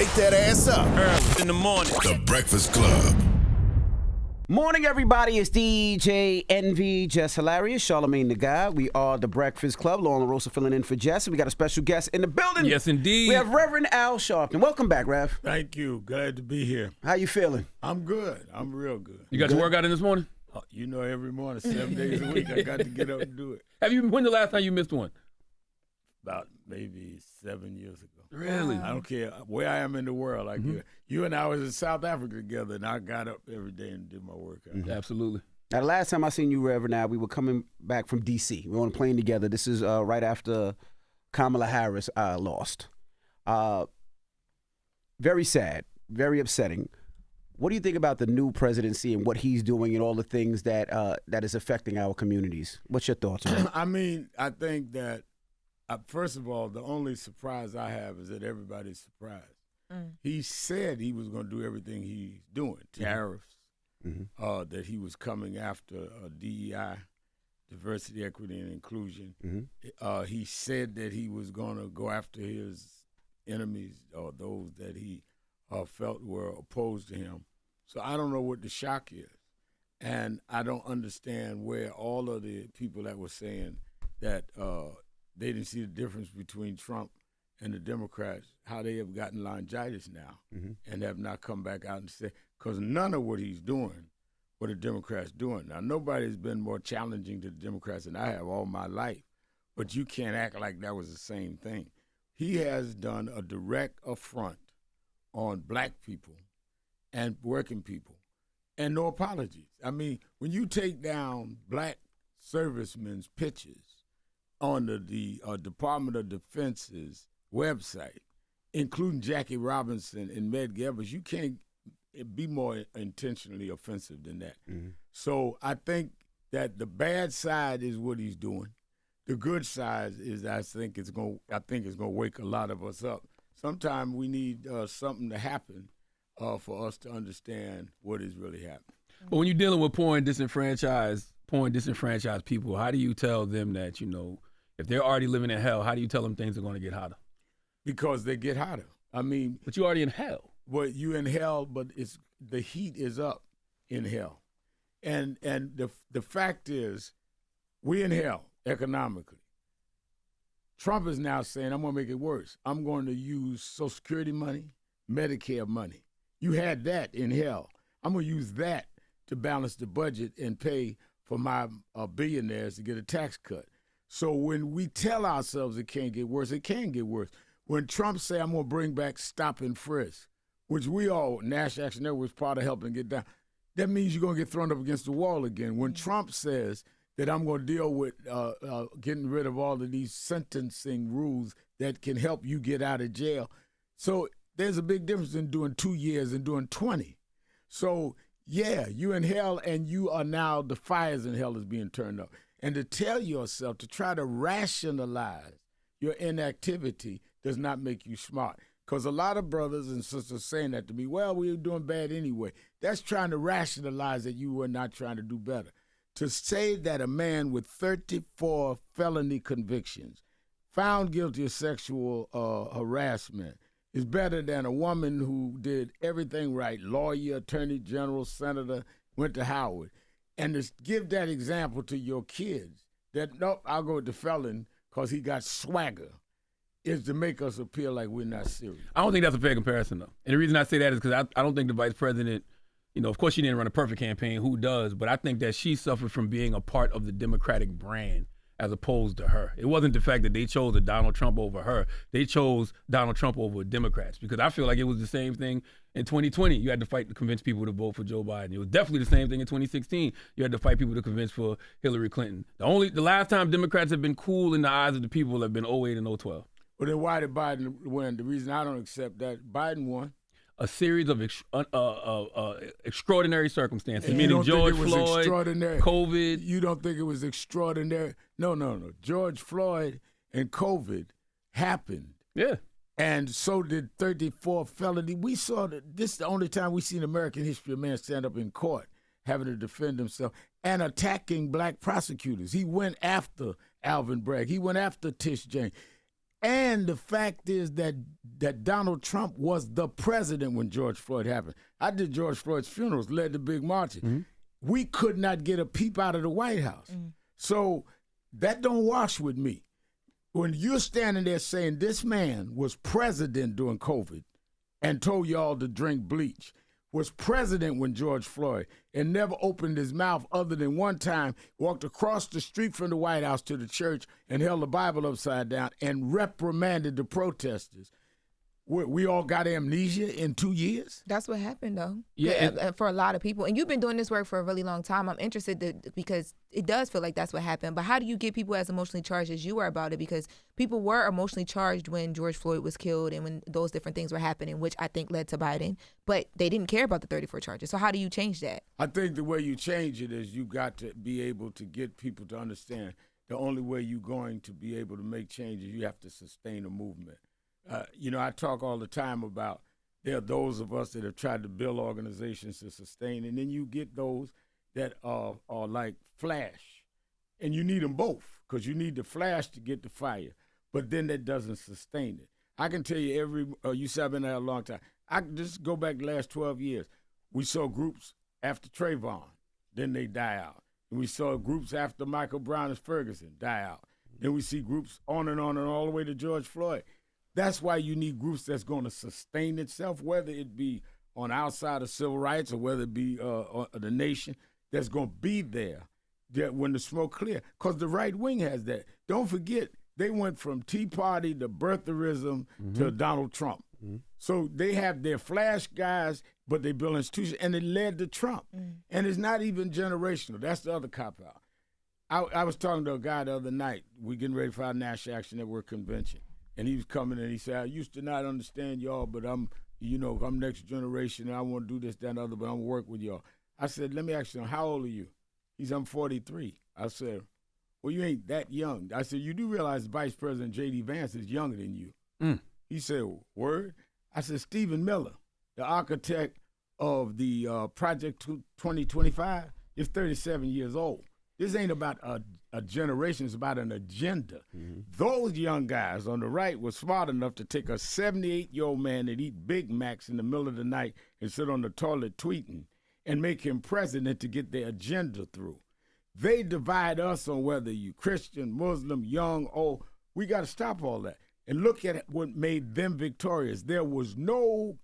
wake that ass up. Early in the morning. The Breakfast Club. Morning, everybody. It's DJ Envy, Jess Hilarious, Charlamagne the Guy. We are the Breakfast Club. Lauren LaRosa filling in for Jess. We got a special guest in the building. Yes, indeed. We have Reverend Al Sharpton. Welcome back, Rev. Thank you. Glad to be here. How you feeling? I'm good. I'm real good. You got your workout in this morning? You know, every morning, 7 days a week, I got to get up and do it. When the last time you missed one? About maybe 7 years ago. Really? I don't care where I am in the world. You and I was in South Africa together, and I got up every day and did my workout. Absolutely. Now, the last time I seen you, Reverend Al, we were coming back from D.C. We were on a plane together. This is right after Kamala Harris lost. Very sad, very upsetting. What do you think about the new presidency and what he's doing and all the things that that is affecting our communities? What's your thoughts on it? I mean, I think that, first of all, the only surprise I have is that everybody's surprised. He said he was going to do everything he's doing, tariffs, that he was coming after DEI, diversity, equity, and inclusion. He said that he was going to go after his enemies or those that he felt were opposed to him. So I don't know what the shock is. And I don't understand where all of the people that were saying that they didn't see the difference between Trump and the Democrats, how they have gotten laryngitis now and have not come back out and said, because none of what he's doing, what the Democrats doing. Now, nobody's been more challenging to the Democrats than I have all my life, but you can't act like that was the same thing. He has done a direct affront on black people and working people, and no apologies. I mean, when you take down black servicemen's pictures on the Department of Defense's website, including Jackie Robinson and Medgar Evers, you can't be more intentionally offensive than that. So I think that the bad side is what he's doing. The good side is I think it's going to wake a lot of us up. Sometimes we need something to happen for us to understand what is really happening. But when you're dealing with poor and disenfranchised people, how do you tell them that, if they're already living in hell, how do you tell them things are going to get hotter? Because they get hotter. I mean, but you're already in hell. Well, you in hell, but the heat is up in hell, and the fact is, we in hell economically. Trump is now saying, I'm going to make it worse. I'm going to use Social Security money, Medicare money. You had that in hell. I'm going to use that to balance the budget and pay for my billionaires to get a tax cut. So when we tell ourselves it can't get worse, it can get worse. When Trump say, I'm going to bring back stop and frisk, which we all, National Action Network, was part of helping get down, that means you're going to get thrown up against the wall again. When Trump says that I'm going to deal with getting rid of all of these sentencing rules that can help you get out of jail. So there's a big difference in doing 2 years and doing 20. So, yeah, you in hell, and you are now, the fires in hell is being turned up. And to tell yourself, to try to rationalize your inactivity does not make you smart. Because a lot of brothers and sisters saying that to me, well, we were doing bad anyway. That's trying to rationalize that you were not trying to do better. To say that a man with 34 felony convictions, found guilty of sexual harassment, is better than a woman who did everything right, lawyer, attorney general, senator, went to Howard. And to give that example to your kids, that, nope, I'll go with the felon because he got swagger, is to make us appear like we're not serious. I don't think that's a fair comparison, though. And the reason I say that is because I don't think the vice president, of course she didn't run a perfect campaign. Who does? But I think that she suffered from being a part of the Democratic brand as opposed to her. It wasn't the fact that they chose a Donald Trump over her. They chose Donald Trump over Democrats because I feel like it was the same thing in 2020. You had to fight to convince people to vote for Joe Biden. It was definitely the same thing in 2016. You had to fight people to convince for Hillary Clinton. The last time Democrats have been cool in the eyes of the people have been 2008 and 2012. Well, then why did Biden win? The reason I don't accept that, Biden won. A series of extraordinary circumstances, meaning George Floyd, COVID. You don't think it was extraordinary? No. George Floyd and COVID happened. Yeah. And so did 34 felony. We saw that this is the only time we see in American history a man stand up in court having to defend himself and attacking black prosecutors. He went after Alvin Bragg. He went after Tish James. And the fact is that Donald Trump was the president when George Floyd happened. I did George Floyd's funerals, led the big marches. Mm-hmm. We could not get a peep out of the White House. So that don't wash with me. When you're standing there saying this man was president during COVID and told y'all to drink bleach, was president when George Floyd, and never opened his mouth other than one time, walked across the street from the White House to the church and held the Bible upside down and reprimanded the protesters. We all got amnesia in 2 years? That's what happened, though. Yeah, for a lot of people. And you've been doing this work for a really long time. I'm interested because it does feel like that's what happened. But how do you get people as emotionally charged as you are about it? Because people were emotionally charged when George Floyd was killed and when those different things were happening, which I think led to Biden. But they didn't care about the 34 charges. So how do you change that? I think the way you change it is you got to be able to get people to understand the only way you're going to be able to make changes, you have to sustain a movement. I talk all the time about there are those of us that have tried to build organizations to sustain, and then you get those that are like flash, and you need them both because you need the flash to get the fire, but then that doesn't sustain it. I can tell you you said I've been there a long time. I can just go back the last 12 years. We saw groups after Trayvon, then they die out. And we saw groups after Michael Brown and Ferguson die out. Then we see groups on and all the way to George Floyd. That's why you need groups that's going to sustain itself, whether it be on outside of civil rights or whether it be the nation, that's going to be there when the smoke clear. Because the right wing has that. Don't forget, they went from Tea Party to birtherism to Donald Trump. So they have their flash guys, but they build institutions, and it led to Trump. And it's not even generational. That's the other cop-out. I was talking to a guy the other night. We're getting ready for our National Action Network convention. And he was coming and he said, I used to not understand y'all, but I'm next generation and I want to do this, that, and the other, but I'm going to work with y'all. I said, let me ask you, how old are you? He said, I'm 43. I said, well, you ain't that young. I said, you do realize Vice President J.D. Vance is younger than you. He said, word? I said, Stephen Miller, the architect of the Project 2025, is 37 years old. This ain't about a generation, it's about an agenda. Those young guys on the right were smart enough to take a 78-year-old man that eat Big Macs in the middle of the night and sit on the toilet tweeting and make him president to get their agenda through. They divide us on whether you Christian, Muslim, young, old. We got to stop all that and look at what made them victorious. There was no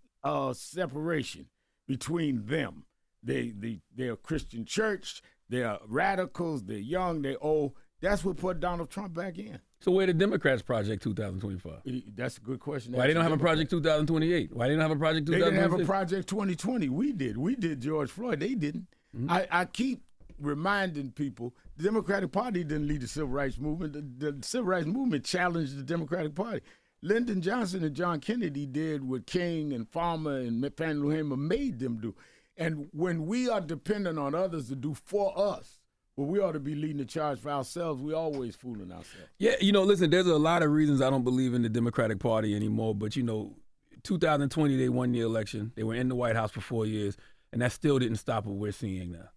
separation between them. They're a Christian church. They're radicals, they're young, they're old. That's what put Donald Trump back in. So where the Democrats Project 2025? That's a good question. Why they don't have a Project 2028? Why they don't have a Project 2026? They didn't have a Project 2020. We did. We did George Floyd. They didn't. I keep reminding people, the Democratic Party didn't lead the Civil Rights Movement. The Civil Rights Movement challenged the Democratic Party. Lyndon Johnson and John Kennedy did what King and Farmer and Fannie Lou Hamer made them do. And when we are dependent on others to do for us, well, we ought to be leading the charge for ourselves. We're always fooling ourselves. Yeah, listen, there's a lot of reasons I don't believe in the Democratic Party anymore. But, 2020, they won the election. They were in the White House for 4 years, and that still didn't stop what we're seeing now.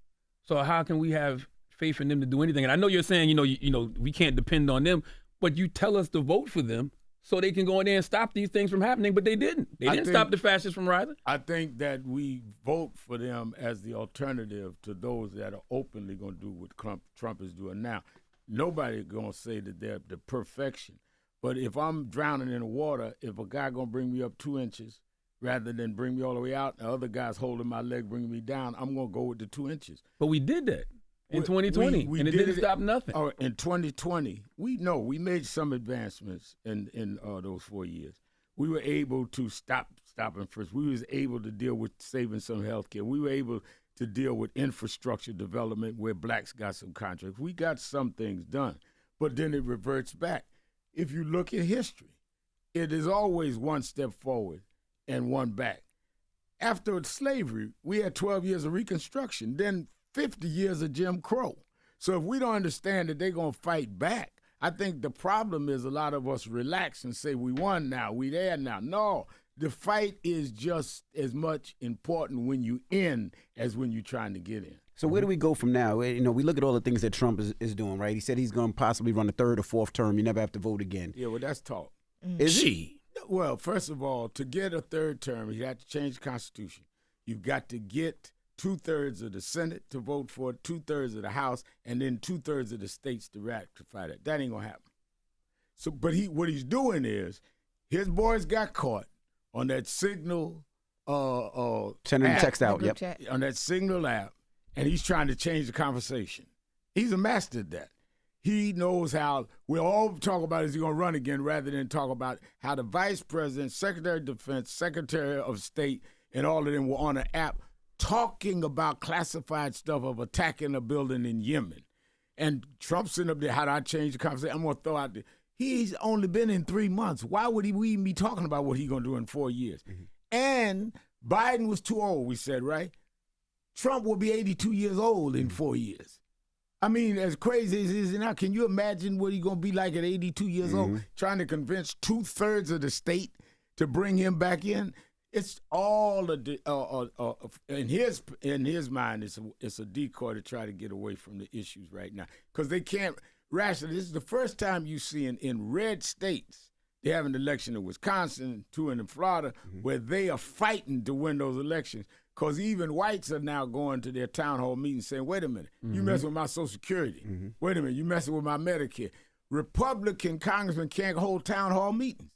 So how can we have faith in them to do anything? And I know you're saying, we can't depend on them, but you tell us to vote for them so they can go in there and stop these things from happening, but they didn't. They didn't stop the fascists from rising. I think that we vote for them as the alternative to those that are openly going to do what Trump is doing now. Nobody going to say that they're the perfection. But if I'm drowning in the water, if a guy going to bring me up 2 inches rather than bring me all the way out, and the other guy's holding my leg, bringing me down, I'm going to go with the 2 inches. But we did that in 2020, and it didn't stop nothing. In 2020, we made some advancements in those 4 years. We were able to stopping first. We was able to deal with saving some health care. We were able to deal with infrastructure development where blacks got some contracts. We got some things done, but then it reverts back. If you look at history, it is always one step forward and one back. After slavery, we had 12 years of Reconstruction, then 50 years of Jim Crow. So if we don't understand that they're going to fight back, I think the problem is a lot of us relax and say, we won now, we there now. No, the fight is just as much important when you in as when you're trying to get in. So where do we go from now? We look at all the things that Trump is doing, right? He said he's going to possibly run a third or fourth term. You never have to vote again. Yeah, well, that's talk. Is it? Well, first of all, to get a third term, you have to change the Constitution. You've got to get 2/3 of the Senate to vote for it, 2/3 of the House, and then 2/3 of the states to ratify that. That ain't gonna happen. So, but what he's doing is, his boys got caught on that Signal Sending the app, text out. Group Yep. chat. on that Signal app, and he's trying to change the conversation. He's a master at that. He knows how we'll all talk about is he going to run again rather than talk about how the vice president, secretary of defense, secretary of state, and all of them were on an app talking about classified stuff of attacking a building in Yemen. And Trump's sitting up there, how do I change the conversation? I'm going to throw out the, he's only been in 3 months. Why would we even be talking about what he's going to do in 4 years? And Biden was too old, we said, right? Trump will be 82 years old in 4 years. I mean, as crazy as it is now, can you imagine what he's going to be like at 82 years old, trying to convince 2/3 of the state to bring him back in? It's all in his mind. It's a decoy to try to get away from the issues right now because they can't rationally. This is the first time you see in red states they have an election in Wisconsin, 2 in Florida, where they are fighting to win those elections. Because even whites are now going to their town hall meetings saying, wait a minute, you messing with my Social Security. Wait a minute, you messing with my Medicare. Republican congressmen can't hold town hall meetings.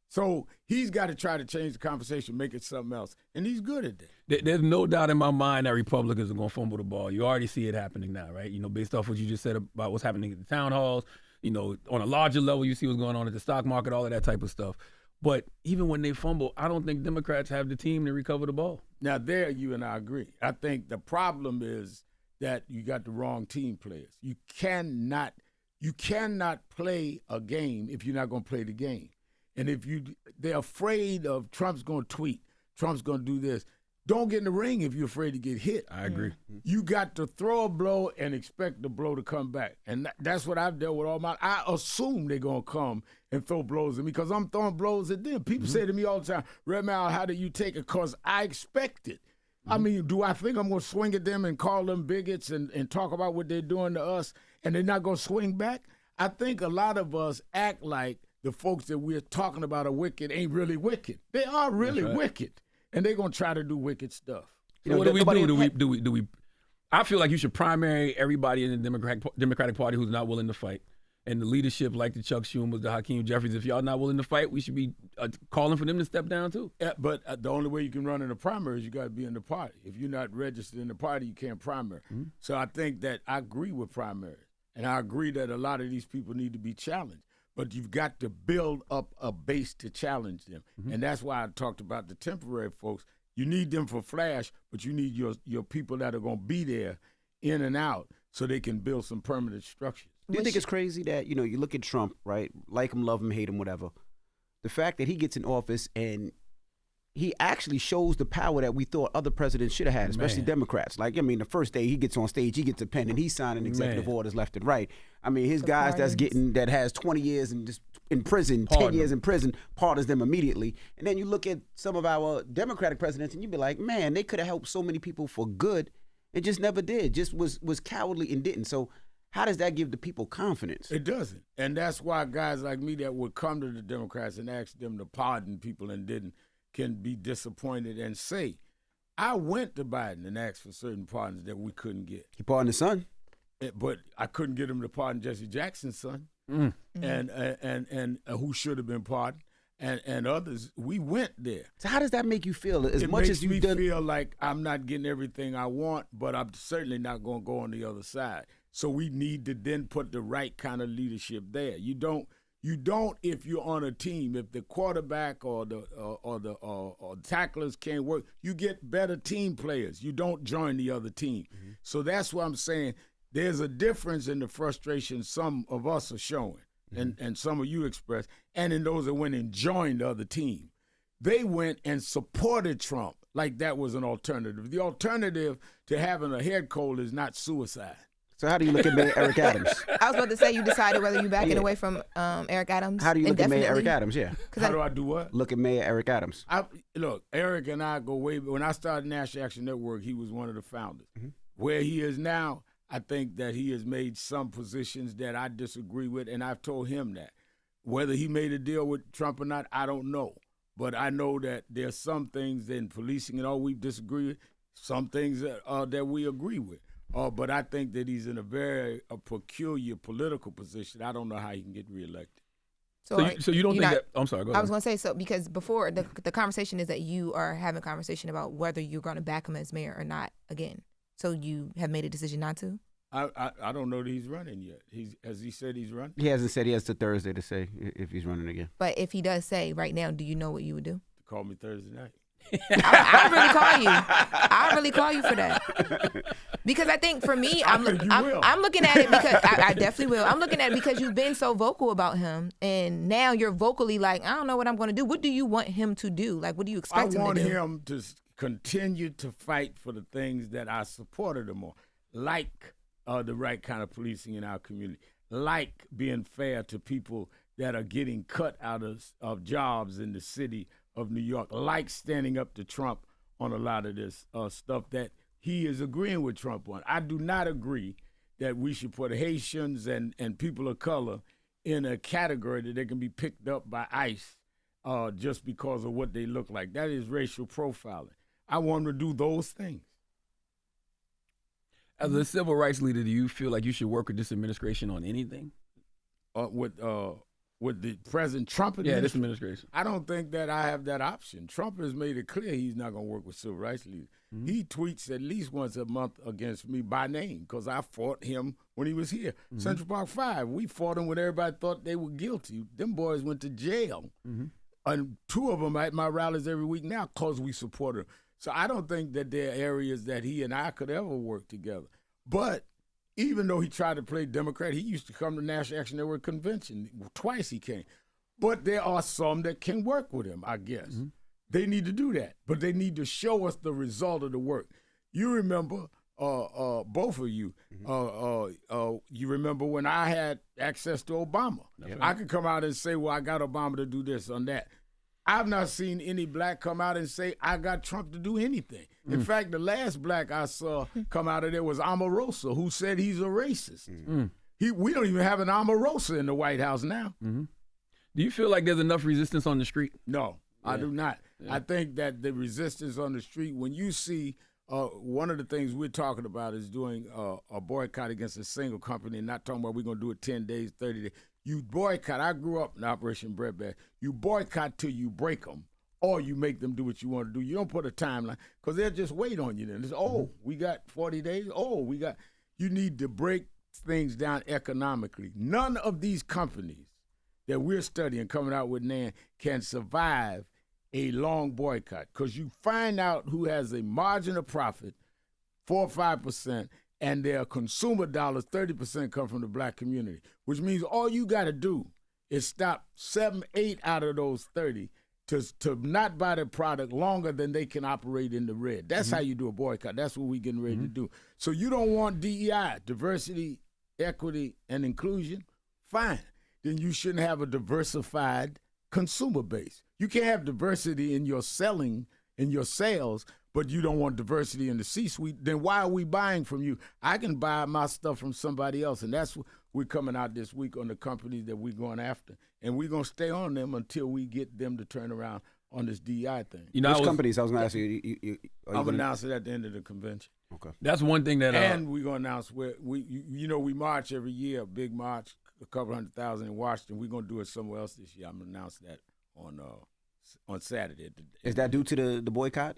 So he's got to try to change the conversation, make it something else. And he's good at that. There's no doubt in my mind that Republicans are going to fumble the ball. You already see it happening now, right? You know, based off what you just said about what's happening at the town halls. You know, on a larger level, you see what's going on at the stock market, all of that type of stuff. But even when they fumble, I don't think Democrats have the team to recover the ball. Now, there you and I agree. I think the problem is that you got the wrong team players. You cannot play a game if you're not going to play the game. And if they're afraid of Trump's going to tweet, Trump's going to do this. Don't get in the ring if you're afraid to get hit. I agree. You got to throw a blow and expect the blow to come back. And that's what I've dealt with all my. I assume they're going to come and throw blows at me because I'm throwing blows at them. People say to me all the time, Red Mal, how do you take it? Because I expect it. I mean, do I think I'm going to swing at them and call them bigots and talk about what they're doing to us and they're not going to swing back? I think a lot of us act like the folks that we're talking about are wicked ain't really wicked. They are really wicked. And they're going to try to do wicked stuff. So what do we do? Do we? I feel like you should primary everybody in the Democratic Party who's not willing to fight. And the leadership, like the Chuck Schumers, the Hakeem Jeffries, if y'all not willing to fight, we should be calling for them to step down too. Yeah, but the only way you can run in the primary is you got to be in the party. If you're not registered in the party, you can't primary. So I think that I agree with primary. And I agree that a lot of these people need to be challenged. But you've got to build up a base to challenge them. And that's why I talked about the temporary folks. You need them for flash, but you need your people that are going to be there in and out so they can build some permanent structures. Do you think it's crazy that, you look at Trump, right? Like him, love him, hate him, whatever. The fact that he gets in office and he actually shows the power that we thought other presidents should have had, especially Democrats. Like, I mean, the first day he gets on stage, he gets a pen and he's signing executive orders left and right. I mean, his guys that has 20 years and just in prison, 10 years in prison, pardons them immediately. And then you look at some of our Democratic presidents and you be like, man, they could have helped so many people for good and just never did, just was cowardly and didn't. So how does that give the people confidence? It doesn't. And that's why guys like me that would come to the Democrats and ask them to pardon people and didn't can be disappointed and say, I went to Biden and asked for certain pardons that we couldn't get. He pardoned his son? But I couldn't get him to pardon Jesse Jackson's son and who should have been pardoned and others. We went there. So how does that make you feel? It makes me feel like I'm not getting everything I want, but I'm certainly not going to go on the other side. So we need to then put the right kind of leadership there. You don't if you're on a team, if the quarterback or the tacklers can't work, you get better team players. You don't join the other team. So that's what I'm saying. There's a difference in the frustration some of us are showing and some of you express, and in those that went and joined the other team. They went and supported Trump like that was an alternative. The alternative to having a head cold is not suicide. So how do you look at Mayor Eric Adams? I was about to say you decided whether you're backing away from Eric Adams. How do you look at Mayor Eric Adams? Yeah. How do I do what? Look at Mayor Eric Adams. Look, Eric and I go way back. When I started National Action Network, he was one of the founders. Where he is now, I think that he has made some positions that I disagree with, and I've told him that. Whether he made a deal with Trump or not, I don't know. But I know that there's some things in policing and all we disagree with, some things that we agree with. But I think that he's in a peculiar political position. I don't know how he can get reelected. So you don't think that? I'm sorry. Go ahead. I was going to say, so because before the conversation is that you are having a conversation about whether you're going to back him as mayor or not again. So you have made a decision not to? I don't know that he's running yet. Has he said he's running? He hasn't said. He has to Thursday to say if he's running again. But if he does say right now, do you know what you would do? Call me Thursday night. I'll really call you. I'll really call you for that. Because I think for me, I'm looking at it because I definitely will. I'm looking at it because you've been so vocal about him, and now you're vocally like, I don't know what I'm going to do. What do you want him to do? Like, what do you expect him to do? I want him to continue to fight for the things that I supported him on, like the right kind of policing in our community, like being fair to people that are getting cut out of jobs in the city of New York, like standing up to Trump on a lot of this stuff that he is agreeing with Trump on. I do not agree that we should put Haitians and people of color in a category that they can be picked up by ICE just because of what they look like. That is racial profiling. I want him to do those things. As a civil rights leader, do you feel like you should work with this administration on anything? With the President Trump administration? Yeah, this administration. I don't think that I have that option. Trump has made it clear he's not going to work with civil rights leaders. Mm-hmm. He tweets at least once a month against me by name because I fought him when he was here. Mm-hmm. Central Park 5, we fought him when everybody thought they were guilty. Them boys went to jail. Mm-hmm. And 2 of them at my rallies every week now because we supported him. So I don't think that there are areas that he and I could ever work together. But even though he tried to play Democrat, he used to come to National Action Network Convention. Twice he came. But there are some that can work with him, I guess. Mm-hmm. They need to do that. But they need to show us the result of the work. You remember, both of you, mm-hmm. You remember when I had access to Obama. Right. I could come out and say, well, I got Obama to do this on that. I've not seen any black come out and say, I got Trump to do anything. Mm. In fact, the last black I saw come out of there was Omarosa, who said he's a racist. Mm. We don't even have an Omarosa in the White House now. Mm-hmm. Do you feel like there's enough resistance on the street? No, yeah. I do not. Yeah. I think that the resistance on the street, when you see one of the things we're talking about is doing a boycott against a single company, and not talking about we're going to do it 10 days, 30 days. You boycott. I grew up in Operation Breadbasket. You boycott till you break them, or you make them do what you want to do. You don't put a timeline because they'll just wait on you then. It's, we got 40 days. You need to break things down economically. None of these companies that we're studying coming out with NAN can survive a long boycott because you find out who has a margin of profit, 4 or 5%, and their consumer dollars, 30% come from the black community, which means all you got to do is stop 7, 8 out of those 30 to not buy the product longer than they can operate in the red. That's how you do a boycott. That's what we're getting ready to do. So you don't want DEI, diversity, equity, and inclusion? Fine. Then you shouldn't have a diversified consumer base. You can't have diversity in your selling, in your sales, but you don't want diversity in the C-suite, then why are we buying from you? I can buy my stuff from somebody else, and that's what we're coming out this week on the companies that we're going after. And we're going to stay on them until we get them to turn around on this DEI thing. You know, which companies? I was going to ask you. I'll announce it at the end of the convention. Okay. That's one thing that... and we're going to announce where we march every year, a big march, a couple 100,000 in Washington. We're going to do it somewhere else this year. I'm going to announce that on Saturday. Is that due to the boycott?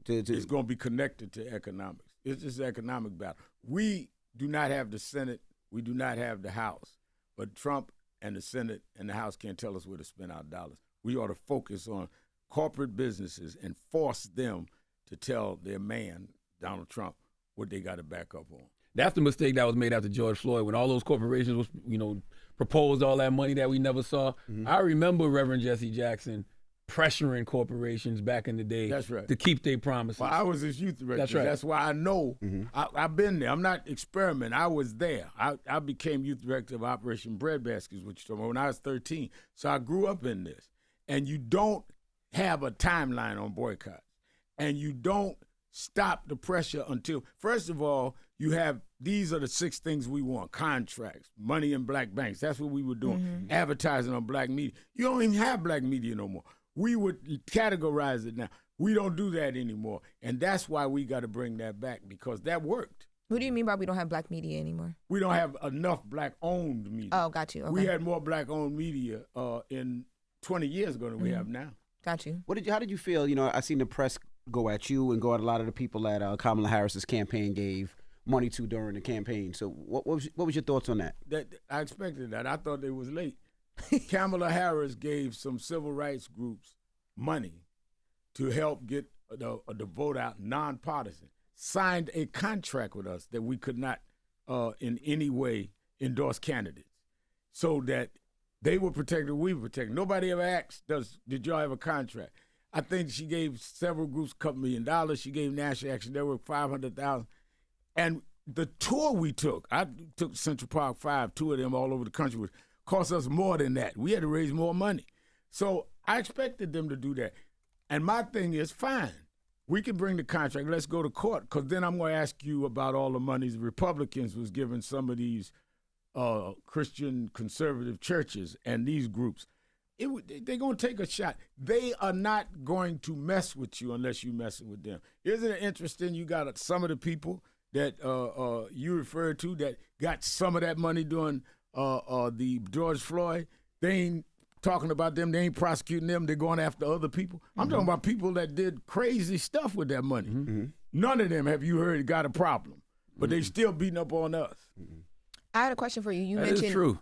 It's going to be connected to economics. It's just an economic battle. We do not have the Senate. We do not have the House. But Trump and the Senate and the House can't tell us where to spend our dollars. We ought to focus on corporate businesses and force them to tell their man, Donald Trump, what they got to back up on. That's the mistake that was made after George Floyd when all those corporations proposed all that money that we never saw. Mm-hmm. I remember Reverend Jesse Jackson pressuring corporations back in the day. That's right. To keep their promises. Well, I was his youth director. That's right. That's why I know. Mm-hmm. I've been there. I'm not experimenting. I was there. I became youth director of Operation Breadbasket, which you told me, when I was 13. So I grew up in this. And you don't have a timeline on boycotts. And you don't stop the pressure until, first of all, you have these are the 6 things we want: contracts, money in black banks. That's what we were doing. Advertising on black media. You don't even have black media no more. We would categorize it now. We don't do that anymore. And that's why we got to bring that back, because that worked. What do you mean by we don't have black media anymore? We don't have enough black-owned media. Oh, got you. Okay. We had more black-owned media in 20 years ago than we have now. Got you. How did you feel? You know, I seen the press go at you and go at a lot of the people that Kamala Harris's campaign gave money to during the campaign. So what was your thoughts on that? I expected that. I thought they was late. Kamala Harris gave some civil rights groups money to help get the vote out, nonpartisan. Signed a contract with us that we could not in any way endorse candidates, so that they were protected, we were protected. Nobody ever asked us, did y'all have a contract? I think she gave several groups a couple $1 million. She gave National Action Network $500,000. And the tour we took, I took Central Park 5, 2 of them all over the country, which cost us more than that. We had to raise more money. So I expected them to do that. And my thing is, fine, we can bring the contract. Let's go to court, because then I'm going to ask you about all the monies the Republicans was giving some of these Christian conservative churches and these groups. They're going to take a shot. They are not going to mess with you unless you messing with them. Isn't it interesting? You got some of the people that you referred to that got some of that money during the George Floyd. They ain't talking about them. They ain't prosecuting them. They're going after other people. I'm talking about people that did crazy stuff with that money. None of them, have you heard, got a problem. But they still beating up on us. I had a question for you. You That mentioned is true.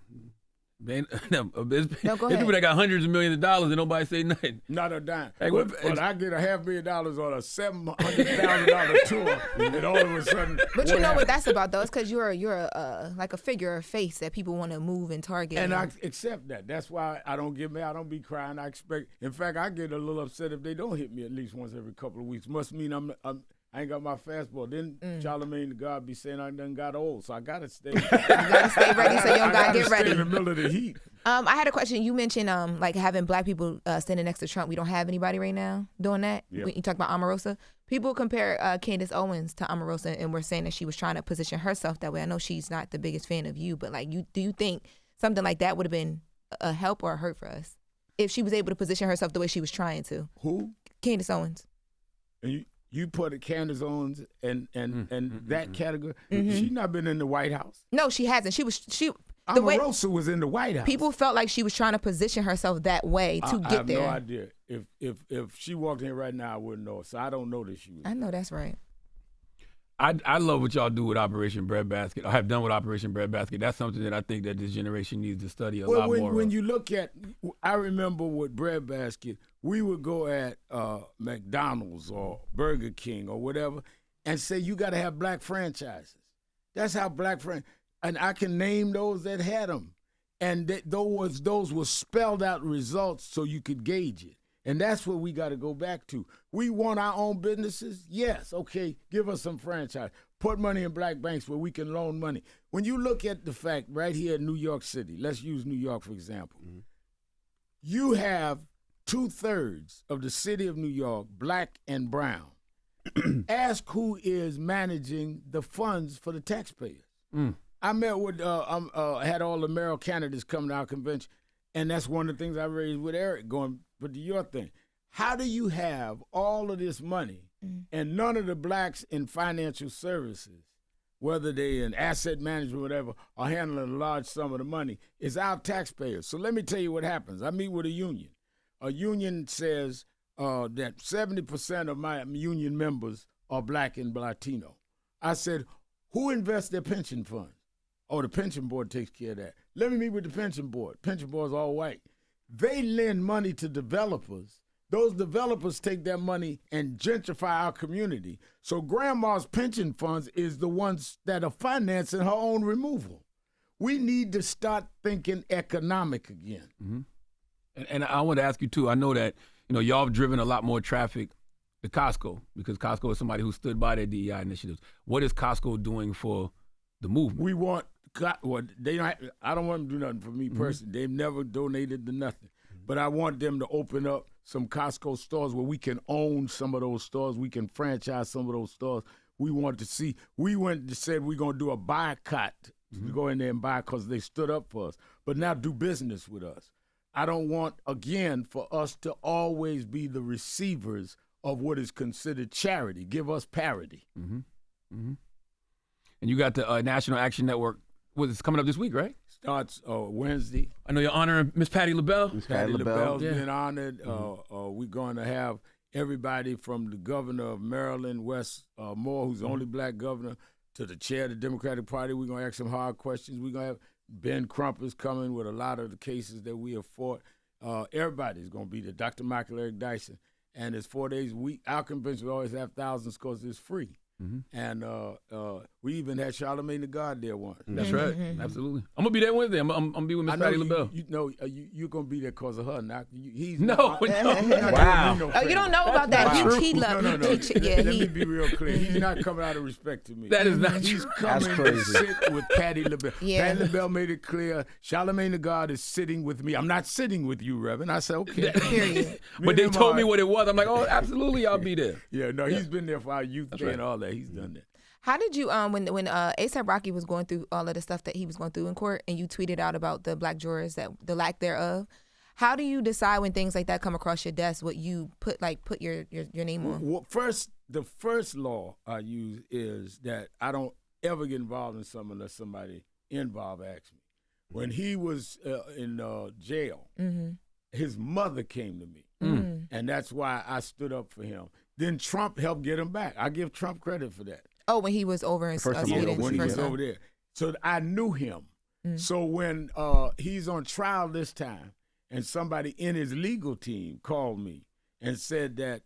Man, No, go there's ahead. people that got hundreds of millions of dollars and nobody say nothing. Not a dime. Hey, But I get $500,000 on a $700,000 tour, and all of a sudden. But you know what that's about, though. It's because you're like a figure, a face that people want to move and target. And I accept that. That's why I don't get mad. I don't be crying. I expect. In fact, I get a little upset if they don't hit me at least once every couple of weeks. Must mean I ain't got my fastball. Then Charlamagne the God be saying I done got old, so I gotta stay. You gotta stay ready, so you don't gotta get ready. Stay in the middle of the heat. I had a question. You mentioned like having black people standing next to Trump. We don't have anybody right now doing that. Yeah. You talk about Omarosa. People compare Candace Owens to Omarosa, and we're saying that she was trying to position herself that way. I know she's not the biggest fan of you, but like, do you think something like that would have been a help or a hurt for us if she was able to position herself the way she was trying to? Who? Candace Owens. And you put a Candace Owens and that category. She's not been in the White House. No, she hasn't. She Omarosa was in the White House. People felt like she was trying to position herself that way to get there. I have no idea. If she walked in right now, I wouldn't know. So I don't know that she was. I know that's right. I love what y'all do with Operation Breadbasket. I have done with Operation Breadbasket. That's something that I think that this generation needs to study a lot more. When you look at, I remember with Breadbasket, we would go at McDonald's or Burger King or whatever and say you got to have black franchises. That's how and I can name those that had them, and those were spelled out results so you could gauge it. And that's what we got to go back to. We want our own businesses? Yes, okay, give us some franchise. Put money in black banks where we can loan money. When you look at the fact right here in New York City, let's use New York for example. You have 2/3 of the city of New York, black and brown. Ask who is managing the funds for the taxpayers. I met with, had all the mayoral candidates come to our convention, and that's one of the things I raised with Eric going, but to your thing, how do you have all of this money and none of the blacks in financial services, whether they in asset management or whatever, are handling a large sum of the money? It's our taxpayers. So let me tell you what happens. I meet with a union. A union says that 70% of my union members are black and Latino. I said, who invests their pension funds? Oh, the pension board takes care of that. Let me meet with the pension board. Pension board's all white. They lend money to developers. Those developers take that money and gentrify our community. So grandma's pension funds is the ones that are financing her own removal. We need to start thinking economic again. And I want to ask you too. I know that y'all have driven a lot more traffic to Costco because Costco is somebody who stood by their DEI initiatives. What is Costco doing for the movement? We want. They don't. I don't want them to do nothing for me personally. They've never donated to nothing, but I want them to open up some Costco stores where we can own some of those stores. We can franchise some of those stores we wanted to see. We went and said we're going to do a boycott to go in there and buy because they stood up for us. But now do business with us. I don't want, again, for us to always be the receivers of what is considered charity. Give us parity. And you got the National Action Network. It's coming up this week, right? Starts Wednesday. I know you're honoring Miss Patty LaBelle. Miss Patty LaBelle's Yeah. been honored. We're going to have everybody from the governor of Maryland, Wes Moore, who's the only black governor, to the chair of the Democratic Party. We're going to ask some hard questions. We're going to have Ben Crump is coming with a lot of the cases that we have fought. Everybody's going to be there. Dr. Michael Eric Dyson. And it's 4 days a week. Our convention will always have thousands because it's free. And we even had Charlamagne the God there once. That's right. Absolutely. I'm going to be there Wednesday. I'm going to be with Miss Patty LaBelle. You're going to be there because of her. He's No. Wow. Oh, you don't know about that. He loved No. Yeah, Let me be real clear. He's not coming out of respect to me. That is not He's true. coming to crazy. sit with Patty LaBelle. Yeah. Patty LaBelle made it clear, Charlamagne the God is sitting with me. I'm not sitting with you, Reverend. I said, okay. Period. But they told me what it was. I'm like, oh, absolutely, I'll be there. Yeah, no, he's been there for our youth day and all that. He's done that. How did you when A$AP Rocky was going through all of the stuff that he was going through in court, and you tweeted out about the black jurors, that the lack thereof? How do you decide when things like that come across your desk what you put your name on? Well, the first law I use is that I don't ever get involved in something unless somebody involved asks me. When he was in jail, his mother came to me, and that's why I stood up for him. Then Trump helped get him back. I give Trump credit for that. Oh, when he was over in First time Sweden. When he was first time. over there. So I knew him. So when he's on trial this time, and somebody in his legal team called me and said that,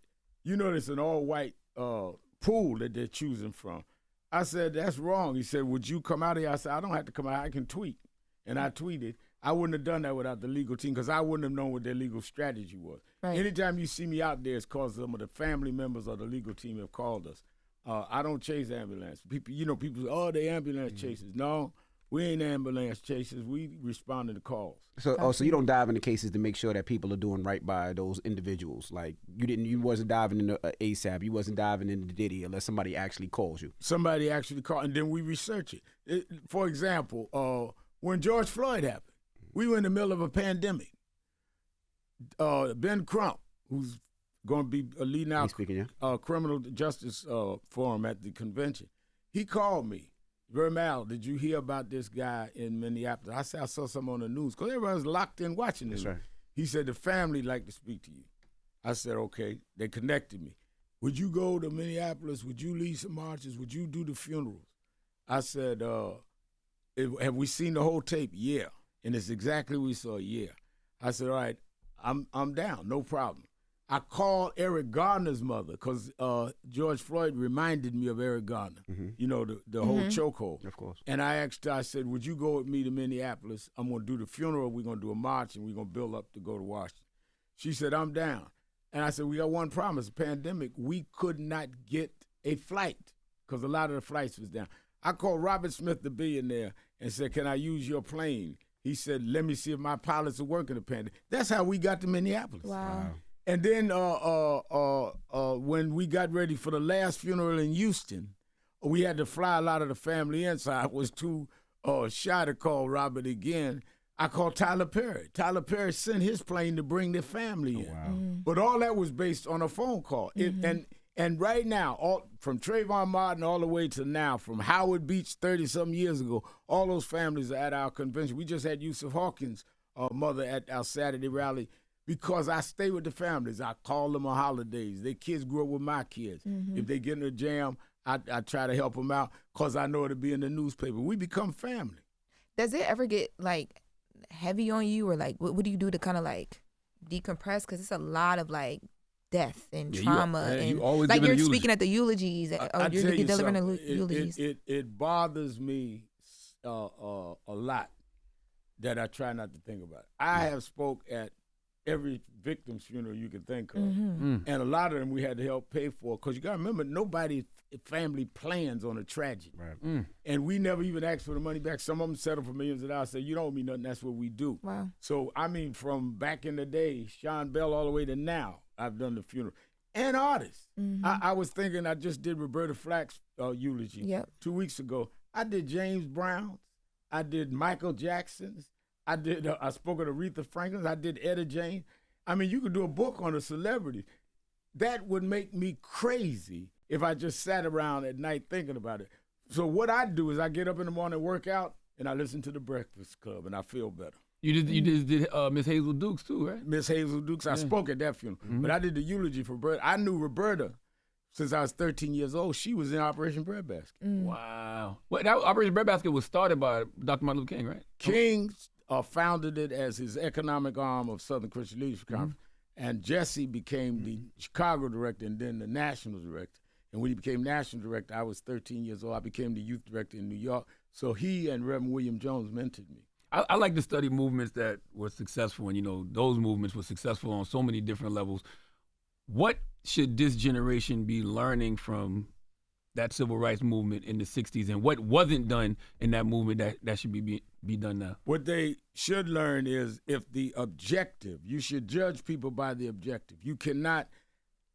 there's an all-white pool that they're choosing from. I said, that's wrong. He said, would you come out here? I said, I don't have to come out. I can tweet. And I tweeted. I wouldn't have done that without the legal team because I wouldn't have known what their legal strategy was. Right. Anytime you see me out there, it's because some of the family members of the legal team have called us. I don't chase ambulance. People say, oh, they ambulance chasers. No, we ain't ambulance chasers. We respond to the calls. So you don't dive into cases to make sure that people are doing right by those individuals. Like you wasn't diving into A$AP, you wasn't diving into Diddy unless somebody actually calls you. Somebody actually called, and then we research it. For example, when George Floyd happened, we were in the middle of a pandemic. Ben Crump, who's going to be leading out criminal justice forum at the convention, he called me. Vermal, did you hear about this guy in Minneapolis? I said, I saw something on the news because everybody's locked in watching this. That's right. He said, the family like to speak to you. I said, okay. They connected me. Would you go to Minneapolis? Would you lead some marches? Would you do the funerals? I said, have we seen the whole tape? Yeah. And it's exactly what we saw. Yeah. I said, all right, I'm down. No problem. I called Eric Garner's mother because George Floyd reminded me of Eric Garner, the whole chokehold. Of course. And I asked her, I said, would you go with me to Minneapolis? I'm going to do the funeral, we're going to do a march, and we're going to build up to go to Washington. She said, I'm down. And I said, we got one problem. It's a pandemic. We could not get a flight because a lot of the flights was down. I called Robert Smith, the billionaire, and said, can I use your plane? He said, let me see if my pilots are working the pandemic. That's how we got to Minneapolis. Wow. And then when we got ready for the last funeral in Houston, we had to fly a lot of the family in, so I was too shy to call Robert again. I called Tyler Perry. Tyler Perry sent his plane to bring the family in. Wow. But all that was based on a phone call. And right now, from Trayvon Martin all the way to now, from Howard Beach 30-something years ago, all those families are at our convention. We just had Yusuf Hawkins' mother at our Saturday rally. Because I stay with the families. I call them on holidays. Their kids grew up with my kids. If they get in a jam, I try to help them out because I know it'll be in the newspaper. We become family. Does it ever get heavy on you, or what do you do to kind of decompress? Because it's a lot of death and trauma, and you always you're giving a speaking at the eulogies, or you're delivering the eulogies. It bothers me a lot that I try not to think about. I have spoke at every victim's funeral you can think of. And a lot of them we had to help pay for because you got to remember, nobody's family plans on a tragedy. Right. And we never even asked for the money back. Some of them settled for millions of dollars. Say, you don't owe me nothing. That's what we do. Wow. So, from back in the day, Sean Bell all the way to now, I've done the funeral. and artists. I was thinking, I just did Roberta Flack's eulogy 2 weeks ago. I did James Brown's. I did Michael Jackson's. I spoke at Aretha Franklin's. I did Etta James. I mean, you could do a book on a celebrity. That would make me crazy if I just sat around at night thinking about it. So what I do is I get up in the morning, work out, and I listen to The Breakfast Club, and I feel better. You did Miss Hazel Dukes too, right? Miss Hazel Dukes. I spoke at that funeral, but I did the eulogy for Roberta. I knew Roberta since I was 13 years old. She was in Operation Breadbasket. Wow. Well, that Operation Breadbasket was started by Dr. Martin Luther King, right? King founded it as his economic arm of Southern Christian Leadership Conference, and Jesse became the Chicago director and then the national director. And when he became national director, I was 13 years old. I became the youth director in New York. So he and Reverend William Jones mentored me. I like to study movements that were successful, and those movements were successful on so many different levels. What should this generation be learning from that civil rights movement in the 60s, and what wasn't done in that movement that should be done now? What they should learn is if the objective, you should judge people by the objective. You cannot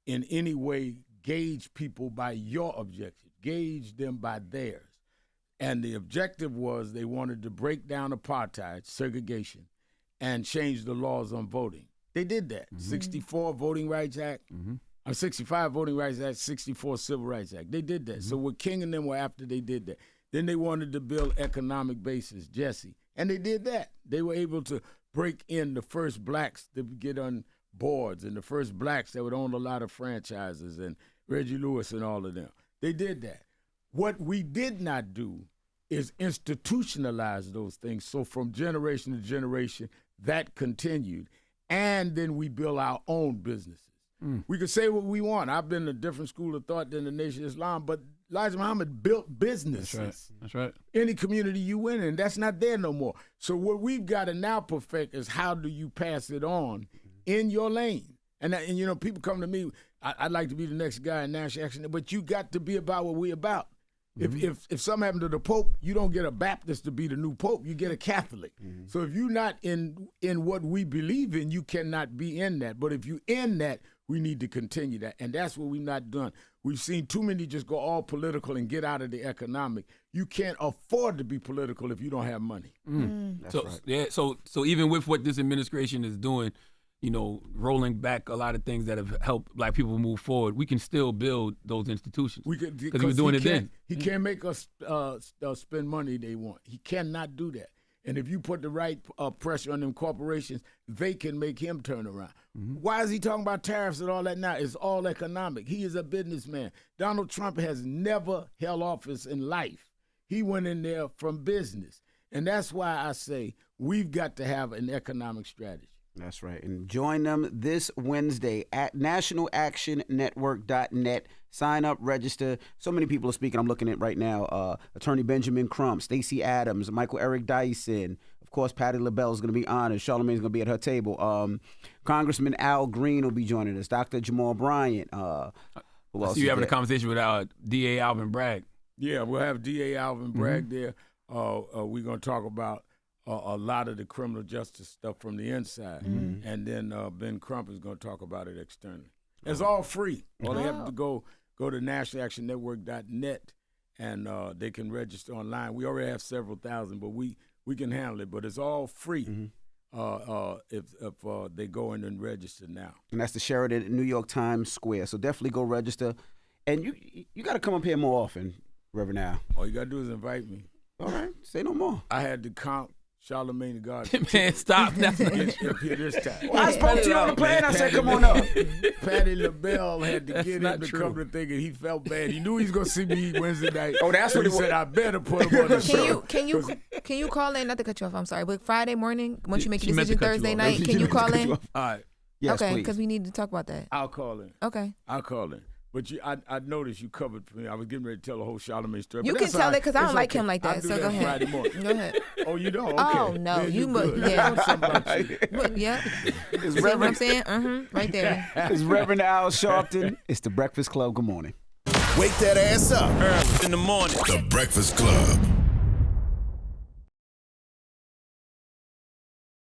in any way gauge people by your objective. Gauge them by theirs. And the objective was they wanted to break down apartheid, segregation, and change the laws on voting. They did that. 64 Voting Rights Act, 65 Voting Rights Act, 64 Civil Rights Act. They did that. So what King and them were after, they did that. Then they wanted to build economic bases, Jesse, and they did that. They were able to break in the first blacks to get on boards and the first blacks that would own a lot of franchises and Reggie Lewis and all of them. They did that. What we did not do is institutionalize those things. So from generation to generation, that continued. And then we built our own businesses. We could say what we want. I've been in a different school of thought than the Nation of Islam, but Elijah Muhammad built businesses. That's right. Any community you went in, that's not there no more. So what we've got to now perfect is how do you pass it on in your lane? And people come to me, I'd like to be the next guy in national action, but you got to be about what we're about. If something happened to the Pope, you don't get a Baptist to be the new Pope. You get a Catholic. So if you're not in what we believe in, you cannot be in that. But if you're in that, we need to continue that. And that's what we've not done. We've seen too many just go all political and get out of the economic. You can't afford to be political if you don't have money. That's right. Yeah. So even with what this administration is doing, rolling back a lot of things that have helped Black people move forward, we can still build those institutions. Because he was doing it then. He can't make us spend money they want. He cannot do that. And if you put the right pressure on them corporations, they can make him turn around. Why is he talking about tariffs and all that now? It's all economic. He is a businessman. Donald Trump has never held office in life. He went in there from business. And that's why I say we've got to have an economic strategy. That's right. And join them this Wednesday at nationalactionnetwork.net. Sign up, register. So many people are speaking. I'm looking at right now. Attorney Benjamin Crump, Stacey Adams, Michael Eric Dyson. Of course, Patti LaBelle is going to be honored. Charlamagne's going to be at her table. Congressman Al Green will be joining us. Dr. Jamal Bryant. Who else? So you having a conversation with DA Alvin Bragg. Yeah, we'll have DA Alvin Bragg there. We're going to talk about a lot of the criminal justice stuff from the inside. And then Ben Crump is going to talk about it externally. It's all free. All they have to go to nationalactionnetwork.net and they can register online. We already have several thousand, but we can handle it. But it's all free if they go in and register now. And that's the Sheridan New York Times Square. So definitely go register. And you got to come up here more often, Reverend Al. All you got to do is invite me. All right. Say no more. I had to count Charlamagne the God. Man, stop. Up here this time. Well, I spoke to you on the plane. I said, come on up. Patti LaBelle had to get him to come to think, and he felt bad. He knew he was going to see me Wednesday night. Oh, that's what he said. I better put him on the show. Can you call in? Not to cut you off. I'm sorry, but Friday morning, once you make your decision Thursday night, can you call in? All right. Yes, okay, please. because we need to talk about that. I'll call in. Okay. I'll call in. But I noticed you covered for me. I was getting ready to tell the whole Charlamagne story. You but can tell it because I don't like him like that. I'll do So go ahead. Friday morning. Go ahead. Oh, you don't? Okay. Oh no, Man, you good. yeah. Something about you. Yeah. See what I'm saying? Right there. It's Reverend Al Sharpton. It's the Breakfast Club. Good morning. Wake that ass up. Early in the morning. The Breakfast Club.